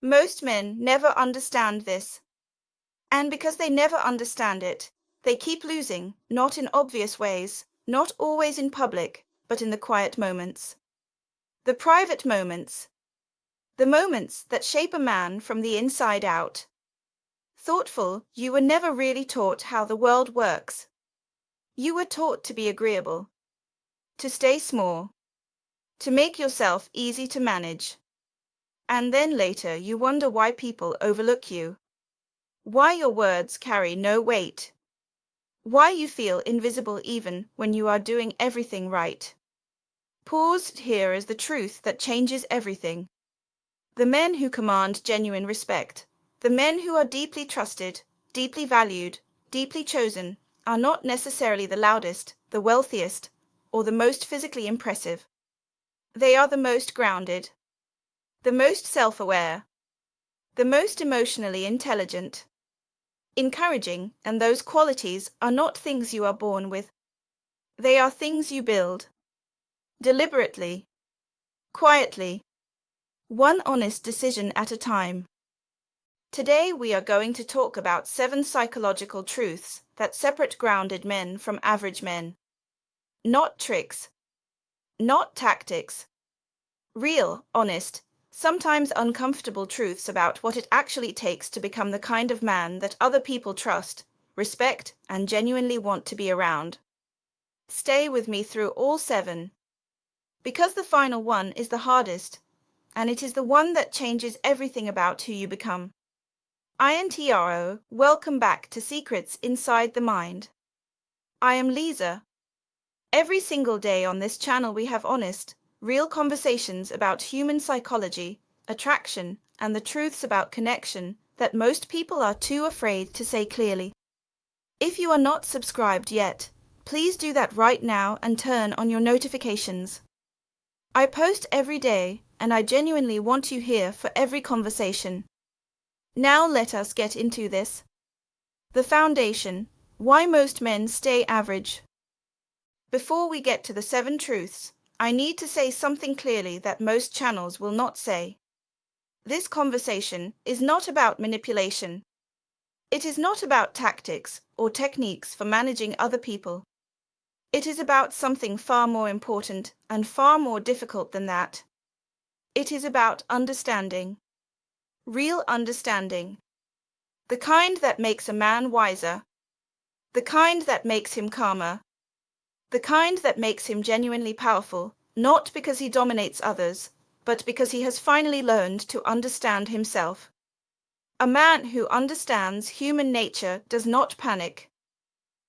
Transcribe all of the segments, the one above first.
Most men never understand this. And because they never understand it, they keep losing, not in obvious ways, not always in public, but in the quiet moments. The private moments. The moments that shape a man from the inside out. Thoughtful, you were never really taught how the world works. You were taught to be agreeable, to stay small, to make yourself easy to manage. And then later you wonder why people overlook you, why your words carry no weight, why you feel invisible even when you are doing everything right. Paused here is the truth that changes everything. The men who command genuine respect, the men who are deeply trusted, deeply valued, deeply chosen, are not necessarily the loudest, the wealthiest, or the most physically impressive. They are the most grounded, the most self-aware, the most emotionally intelligent, encouraging, and those qualities are not things you are born with. They are things you build, deliberately, quietly, one honest decision at a time. Today we are going to talk about 7 psychological truths that separate grounded men from average men. Not tricks, not tactics. Real, honest, sometimes uncomfortable truths about what it actually takes to become the kind of man that other people trust, respect, and genuinely want to be around. Stay with me through all 7. Because the final one is the hardest, and it is the one that changes everything about who you become. INTRO, welcome back to Secrets Inside the Mind. I am Lisa. Every single day on this channel we have honest, real conversations about human psychology, attraction, and the truths about connection that most people are too afraid to say clearly. If you are not subscribed yet, please do that right now and turn on your notifications. I post every day, and I genuinely want you here for every conversation. Now let us get into this. The foundation: why most men stay average. Before we get to the 7 truths, I need to say something clearly that most channels will not say. This conversation is not about manipulation. It is not about tactics or techniques for managing other people. It is about something far more important and far more difficult than that. It is about understanding. Real understanding. The kind that makes a man wiser. The kind that makes him calmer. The kind that makes him genuinely powerful, not because he dominates others, but because he has finally learned to understand himself. A man who understands human nature does not panic.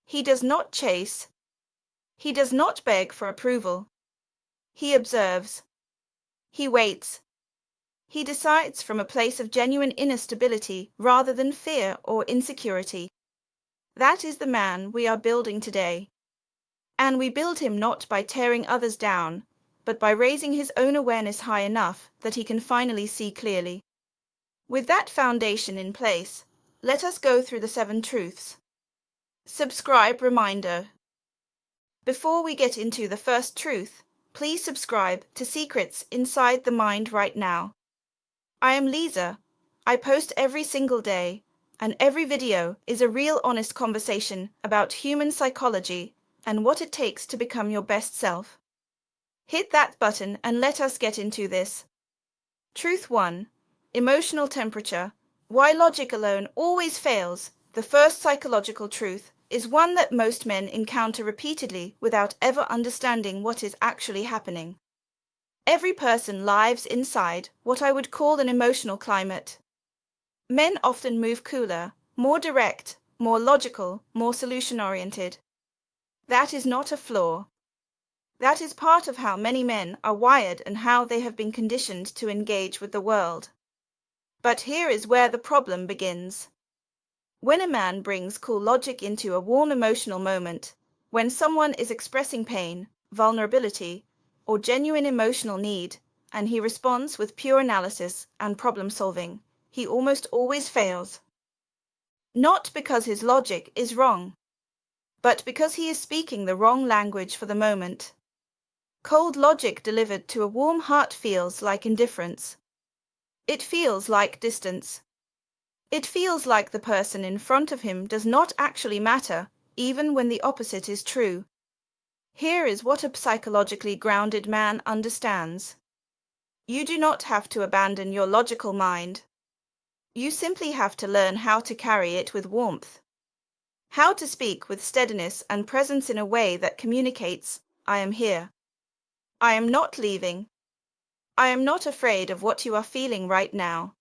He does not chase. He does not beg for approval. He observes. He waits. He decides from a place of genuine inner stability rather than fear or insecurity. That is the man we are building today. And we build him not by tearing others down, but by raising his own awareness high enough that he can finally see clearly. With that foundation in place, let us go through the 7 truths. Subscribe reminder. Before we get into the first truth, please subscribe to Secrets Inside the Mind right now. I am Lisa. I post every single day, and every video is a real honest conversation about human psychology and what it takes to become your best self. Hit that button and let us get into this. Truth 1. Emotional temperature. Why logic alone always fails. The first psychological truth is one that most men encounter repeatedly without ever understanding what is actually happening. Every person lives inside what I would call an emotional climate. Men often move cooler, more direct, more logical, more solution-oriented. That is not a flaw. That is part of how many men are wired and how they have been conditioned to engage with the world. But here is where the problem begins. When a man brings cool logic into a warm emotional moment, when someone is expressing pain, vulnerability, or genuine emotional need, and he responds with pure analysis and problem solving, he almost always fails. Not because his logic is wrong, but because he is speaking the wrong language for the moment. Cold logic delivered to a warm heart feels like indifference. It feels like distance. It feels like the person in front of him does not actually matter, even when the opposite is true. Here is what a psychologically grounded man understands. You do not have to abandon your logical mind. You simply have to learn how to carry it with warmth. How to speak with steadiness and presence in a way that communicates, I am here. I am not leaving. I am not afraid of what you are feeling right now.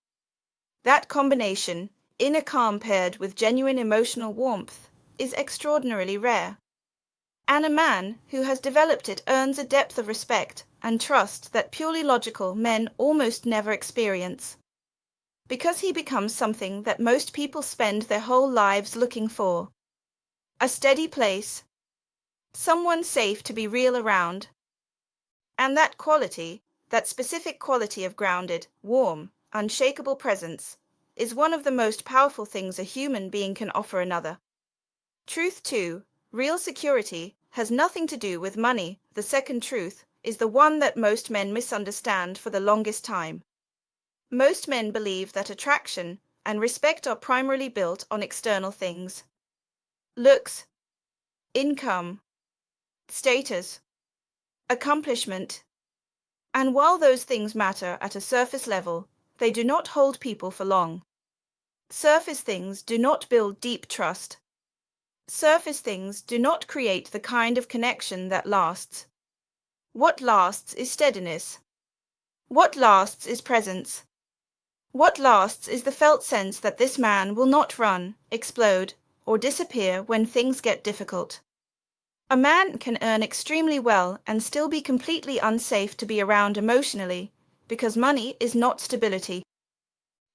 That combination, inner calm paired with genuine emotional warmth, is extraordinarily rare. And a man who has developed it earns a depth of respect and trust that purely logical men almost never experience. Because he becomes something that most people spend their whole lives looking for. A steady place, someone safe to be real around. And that quality, that specific quality of grounded, warm, unshakable presence, is one of the most powerful things a human being can offer another. Truth 2. Real security has nothing to do with money. The second truth is the one that most men misunderstand for the longest time. Most men believe that attraction and respect are primarily built on external things. Looks, income, status, accomplishment. And while those things matter at a surface level, they do not hold people for long. Surface things do not build deep trust. Surface things do not create the kind of connection that lasts. What lasts is steadiness. What lasts is presence. What lasts is the felt sense that this man will not run, explode, or disappear when things get difficult. A man can earn extremely well and still be completely unsafe to be around emotionally, because money is not stability.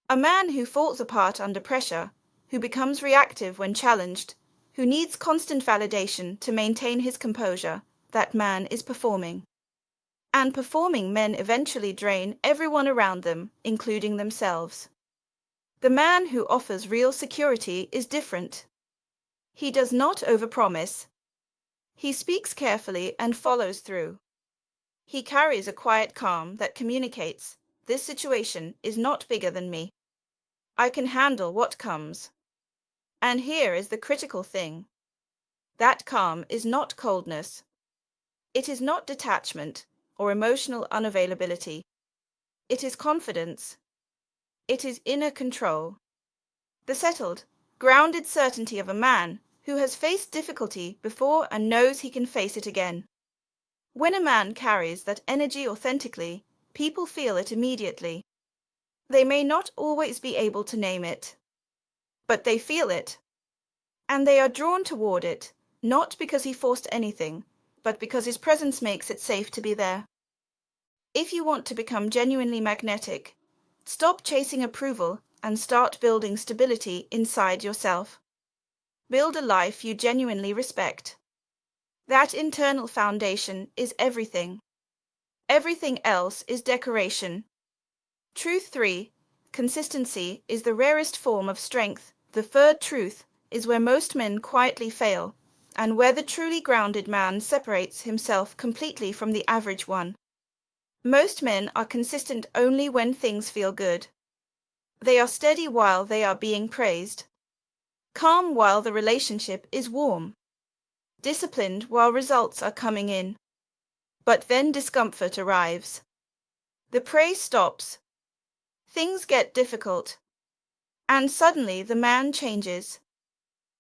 A man who falls apart under pressure, who becomes reactive when challenged, who needs constant validation to maintain his composure, that man is performing. And performing men eventually drain everyone around them, including themselves. The man who offers real security is different. He does not overpromise. He speaks carefully and follows through. He carries a quiet calm that communicates, this situation is not bigger than me. I can handle what comes. And here is the critical thing. That calm is not coldness. It is not detachment or emotional unavailability. It is confidence. It is inner control. The settled, grounded certainty of a man who has faced difficulty before and knows he can face it again. When a man carries that energy authentically, people feel it immediately. They may not always be able to name it, but they feel it. And they are drawn toward it, not because he forced anything, but because his presence makes it safe to be there. If you want to become genuinely magnetic, stop chasing approval and start building stability inside yourself. Build a life you genuinely respect. That internal foundation is everything. Everything else is decoration. Truth 3. Consistency is the rarest form of strength. The third truth is where most men quietly fail, and where the truly grounded man separates himself completely from the average one. Most men are consistent only when things feel good. They are steady while they are being praised, calm while the relationship is warm, disciplined while results are coming in. But then discomfort arrives. The praise stops. Things get difficult. And suddenly the man changes.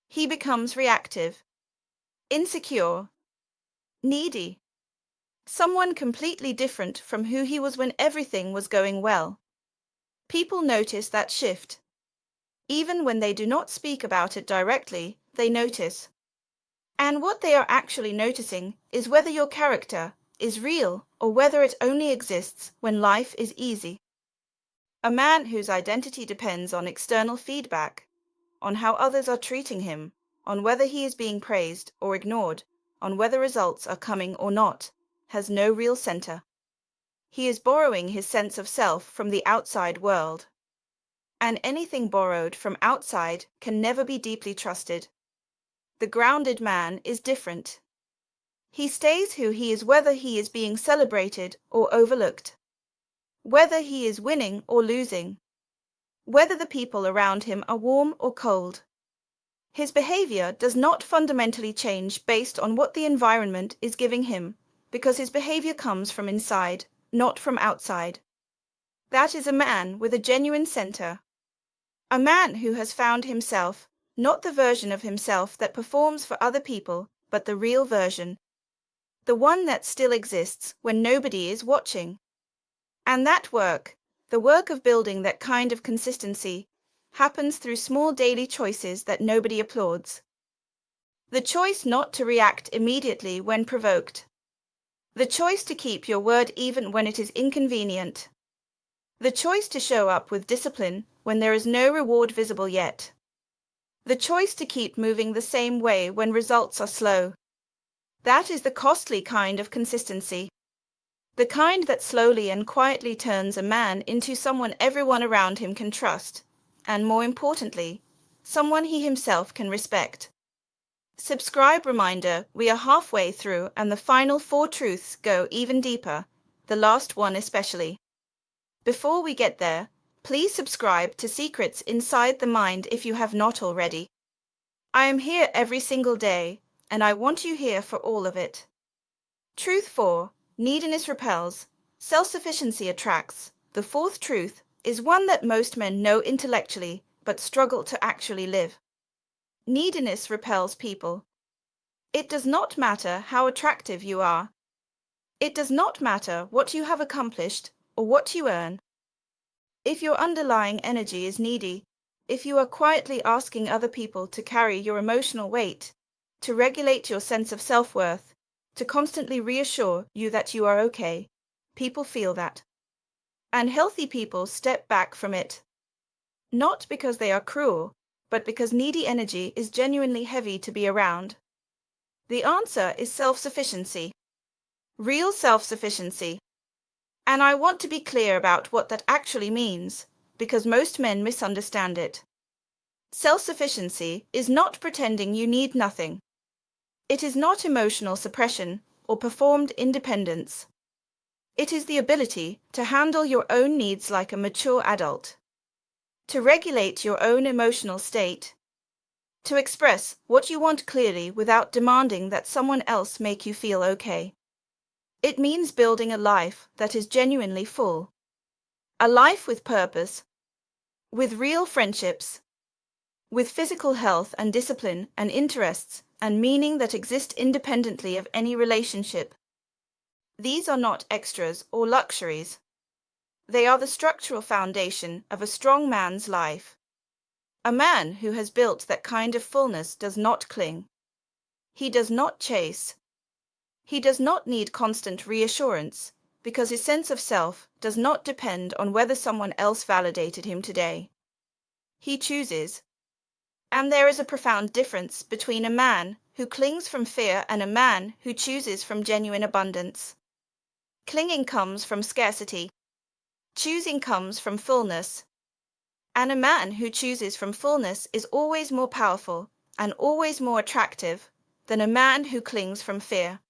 He becomes reactive, insecure, needy. Someone completely different from who he was when everything was going well. People notice that shift. Even when they do not speak about it directly, they notice. And what they are actually noticing is whether your character is real or whether it only exists when life is easy. A man whose identity depends on external feedback, on how others are treating him, on whether he is being praised or ignored, on whether results are coming or not, has no real center. He is borrowing his sense of self from the outside world. And anything borrowed from outside can never be deeply trusted. The grounded man is different. He stays who he is whether he is being celebrated or overlooked. whether he is winning or losing, whether the people around him are warm or cold. His behavior does not fundamentally change based on what the environment is giving him, because his behavior comes from inside, not from outside. That is a man with a genuine center. A man who has found himself, not the version of himself that performs for other people, but the real version. The one that still exists when nobody is watching. And that work, the work of building that kind of consistency, happens through small daily choices that nobody applauds. The choice not to react immediately when provoked. The choice to keep your word even when it is inconvenient. The choice to show up with discipline when there is no reward visible yet. The choice to keep moving the same way when results are slow. That is the costly kind of consistency. The kind that slowly and quietly turns a man into someone everyone around him can trust, and more importantly, someone he himself can respect. Subscribe reminder, we are halfway through and the final 4 truths go even deeper, the last one especially. Before we get there, please subscribe to Secrets Inside the Mind if you have not already. I am here every single day, and I want you here for all of it. Truth 4. Neediness repels, self-sufficiency attracts. The 4th truth is one that most men know intellectually, but struggle to actually live. Neediness repels people. It does not matter how attractive you are. It does not matter what you have accomplished or what you earn. If your underlying energy is needy, if you are quietly asking other people to carry your emotional weight, to regulate your sense of self-worth, to constantly reassure you that you are okay, people feel that. And healthy people step back from it. Not because they are cruel, but because needy energy is genuinely heavy to be around. The answer is self-sufficiency. Real self-sufficiency. And I want to be clear about what that actually means, because most men misunderstand it. Self-sufficiency is not pretending you need nothing. It is not emotional suppression or performed independence. It is the ability to handle your own needs like a mature adult, to regulate your own emotional state, to express what you want clearly without demanding that someone else make you feel okay. It means building a life that is genuinely full, a life with purpose, with real friendships, with physical health and discipline and interests and meaning that exist independently of any relationship. These are not extras or luxuries. They are the structural foundation of a strong man's life. A man who has built that kind of fullness does not cling. He does not chase. He does not need constant reassurance, because his sense of self does not depend on whether someone else validated him today. He chooses. And there is a profound difference between a man who clings from fear and a man who chooses from genuine abundance. Clinging comes from scarcity. Choosing comes from fullness. And a man who chooses from fullness is always more powerful and always more attractive than a man who clings from fear.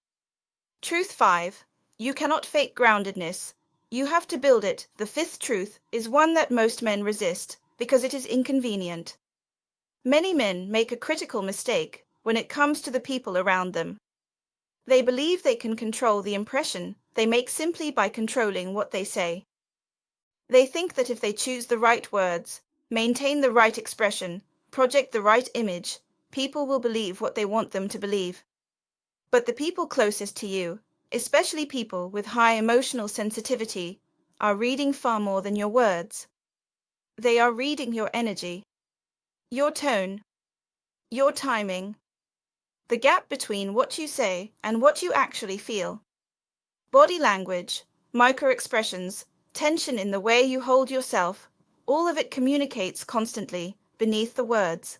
Truth 5. You cannot fake groundedness. You have to build it. The 5th truth is one that most men resist because it is inconvenient. Many men make a critical mistake when it comes to the people around them. They believe they can control the impression they make simply by controlling what they say. They think that if they choose the right words, maintain the right expression, project the right image, people will believe what they want them to believe. But the people closest to you, especially people with high emotional sensitivity, are reading far more than your words. They are reading your energy, your tone, your timing, the gap between what you say and what you actually feel. Body language, micro-expressions, tension in the way you hold yourself, all of it communicates constantly beneath the words.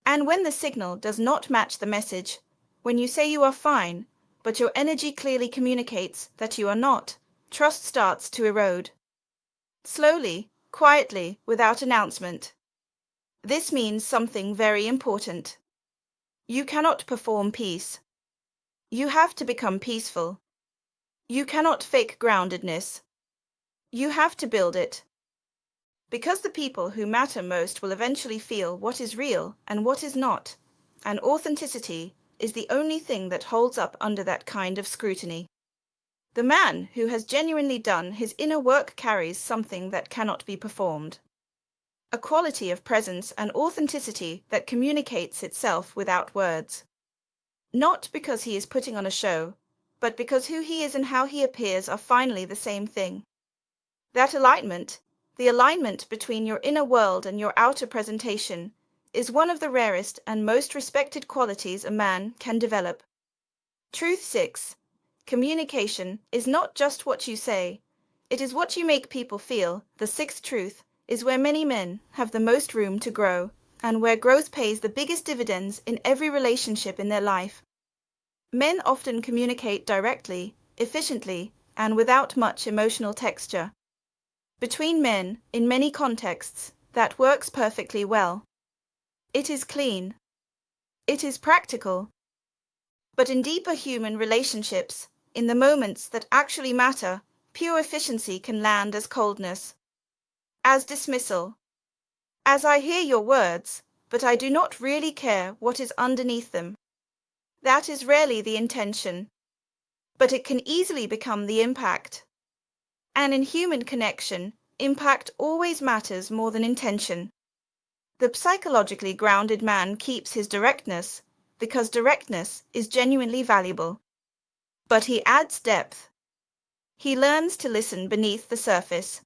And when the signal does not match the message, when you say you are fine, but your energy clearly communicates that you are not, trust starts to erode. Slowly, quietly, without announcement. This means something very important. You cannot perform peace. You have to become peaceful. You cannot fake groundedness. You have to build it. Because the people who matter most will eventually feel what is real and what is not, and authenticity is the only thing that holds up under that kind of scrutiny. The man who has genuinely done his inner work carries something that cannot be performed. A quality of presence and authenticity that communicates itself without words. Not because he is putting on a show, but because who he is and how he appears are finally the same thing. That alignment, the alignment between your inner world and your outer presentation, is one of the rarest and most respected qualities a man can develop. Truth 6. Communication is not just what you say, it is what you make people feel. The sixth truth is where many men have the most room to grow, and where growth pays the biggest dividends in every relationship in their life. Men often communicate directly, efficiently, and without much emotional texture. Between men, in many contexts, that works perfectly well. It is clean. It is practical. But in deeper human relationships, in the moments that actually matter, pure efficiency can land as coldness, as dismissal, as I hear your words, but I do not really care what is underneath them. That is rarely the intention, but it can easily become the impact. And in human connection, impact always matters more than intention. The psychologically grounded man keeps his directness, because directness is genuinely valuable. But he adds depth. He learns to listen beneath the surface,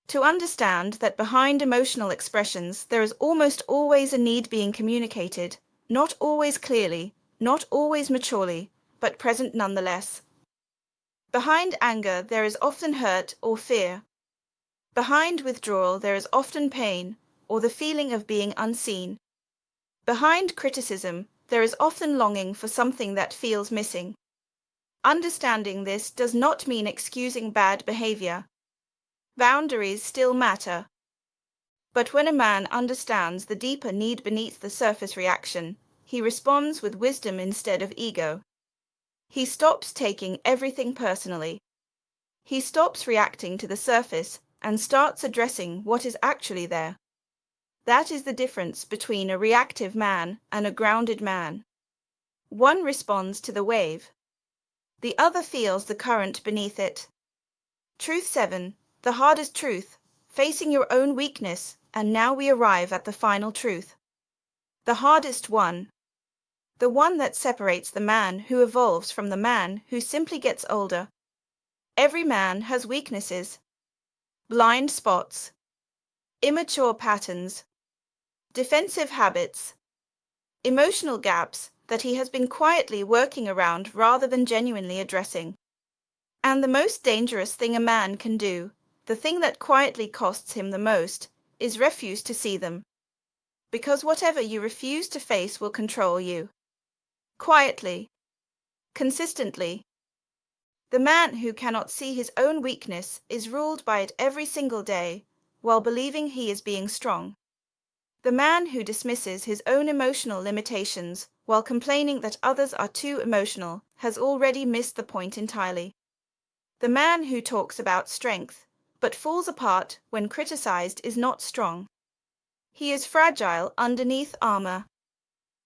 to understand that behind emotional expressions there is almost always a need being communicated, not always clearly, not always maturely, but present nonetheless. Behind anger there is often hurt or fear. Behind withdrawal there is often pain, or the feeling of being unseen. Behind criticism there is often longing for something that feels missing. Understanding this does not mean excusing bad behavior. Boundaries still matter. But when a man understands the deeper need beneath the surface reaction, he responds with wisdom instead of ego. He stops taking everything personally. He stops reacting to the surface and starts addressing what is actually there. That is the difference between a reactive man and a grounded man. One responds to the wave. The other feels the current beneath it. Truth 7. The hardest truth. Facing your own weakness. And now we arrive at the final truth. The hardest one. The one that separates the man who evolves from the man who simply gets older. Every man has weaknesses. Blind spots. Immature patterns. Defensive habits. Emotional gaps that he has been quietly working around rather than genuinely addressing. And the most dangerous thing a man can do, the thing that quietly costs him the most, is refuse to see them. Because whatever you refuse to face will control you. Quietly. Consistently. The man who cannot see his own weakness is ruled by it every single day, while believing he is being strong. The man who dismisses his own emotional limitations while complaining that others are too emotional has already missed the point entirely. The man who talks about strength, but falls apart when criticized is not strong. He is fragile underneath armor.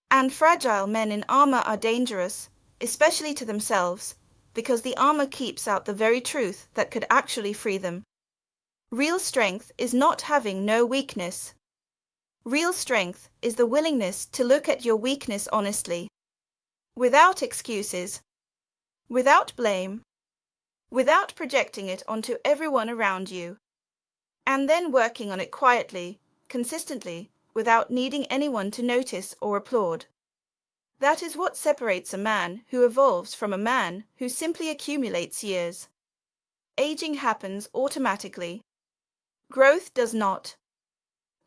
And fragile men in armor are dangerous, especially to themselves, because the armor keeps out the very truth that could actually free them. Real strength is not having no weakness. Real strength is the willingness to look at your weakness honestly, without excuses, without blame, without projecting it onto everyone around you, and then working on it quietly, consistently, without needing anyone to notice or applaud. That is what separates a man who evolves from a man who simply accumulates years. Aging happens automatically. Growth does not.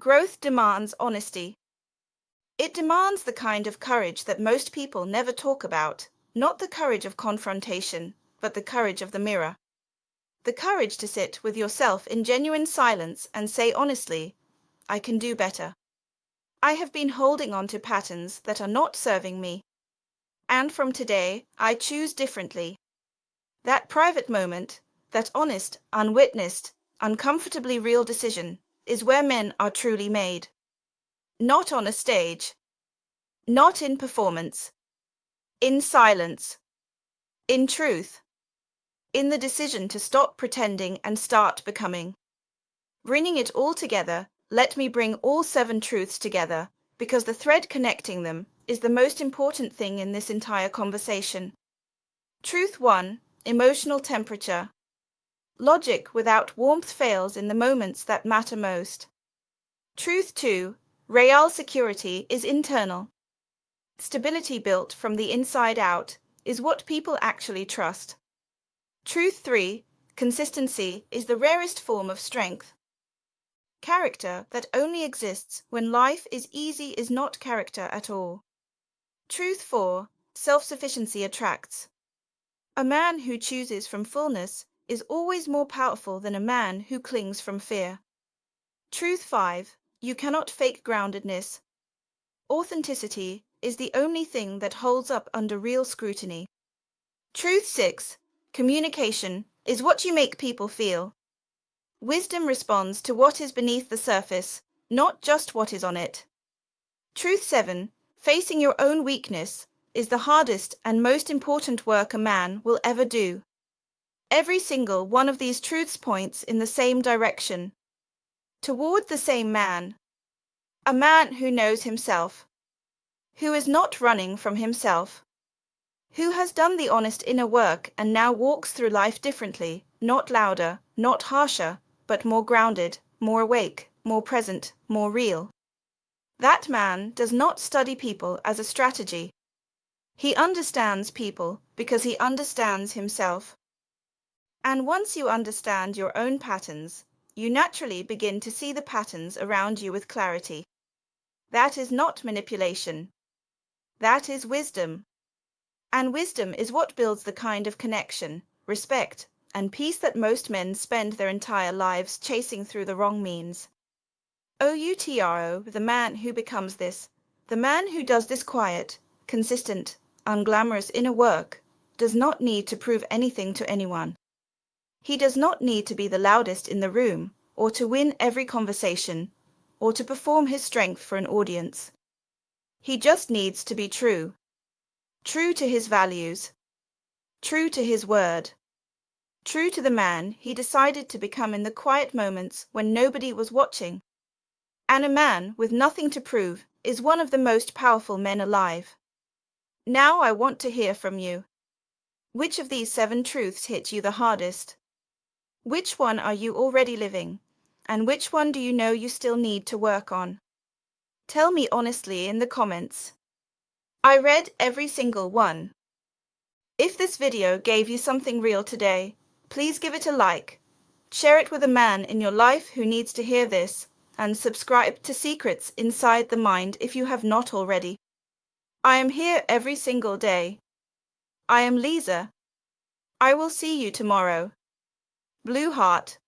Growth demands honesty. It demands the kind of courage that most people never talk about, not the courage of confrontation, but the courage of the mirror. The courage to sit with yourself in genuine silence and say honestly, I can do better. I have been holding on to patterns that are not serving me. And from today, I choose differently. That private moment, that honest, unwitnessed, uncomfortably real decision is where men are truly made. Not on a stage, not in performance, in silence, in truth, in the decision to stop pretending and start becoming. Bringing it all together, let me bring all 7 truths together, because the thread connecting them is the most important thing in this entire conversation. Truth 1, emotional temperature. Logic without warmth fails in the moments that matter most. Truth 2, real security is internal. Stability built from the inside out is what people actually trust. Truth 3, consistency is the rarest form of strength. Character that only exists when life is easy is not character at all. Truth 4, self-sufficiency attracts. A man who chooses from fullness is always more powerful than a man who clings from fear. Truth 5, you cannot fake groundedness. Authenticity is the only thing that holds up under real scrutiny. Truth 6, communication is what you make people feel. Wisdom responds to what is beneath the surface, not just what is on it. Truth 7, facing your own weakness is the hardest and most important work a man will ever do. Every single one of these truths points in the same direction, toward the same man. A man who knows himself, who is not running from himself, who has done the honest inner work and now walks through life differently, not louder, not harsher, but more grounded, more awake, more present, more real. That man does not study people as a strategy. He understands people because he understands himself. And once you understand your own patterns, you naturally begin to see the patterns around you with clarity. That is not manipulation. That is wisdom. And wisdom is what builds the kind of connection, respect, and peace that most men spend their entire lives chasing through the wrong means. OUTRO, the man who becomes this, the man who does this quiet, consistent, unglamorous inner work, does not need to prove anything to anyone. He does not need to be the loudest in the room, or to win every conversation, or to perform his strength for an audience. He just needs to be true. True to his values. True to his word. True to the man he decided to become in the quiet moments when nobody was watching. And a man with nothing to prove is one of the most powerful men alive. Now I want to hear from you. Which of these 7 truths hit you the hardest? Which one are you already living? And which one do you know you still need to work on? Tell me honestly in the comments. I read every single one. If this video gave you something real today, please give it a like, share it with a man in your life who needs to hear this, and subscribe to Secrets Inside the Mind if you have not already. I am here every single day. I am Lisa. I will see you tomorrow. Blue Heart.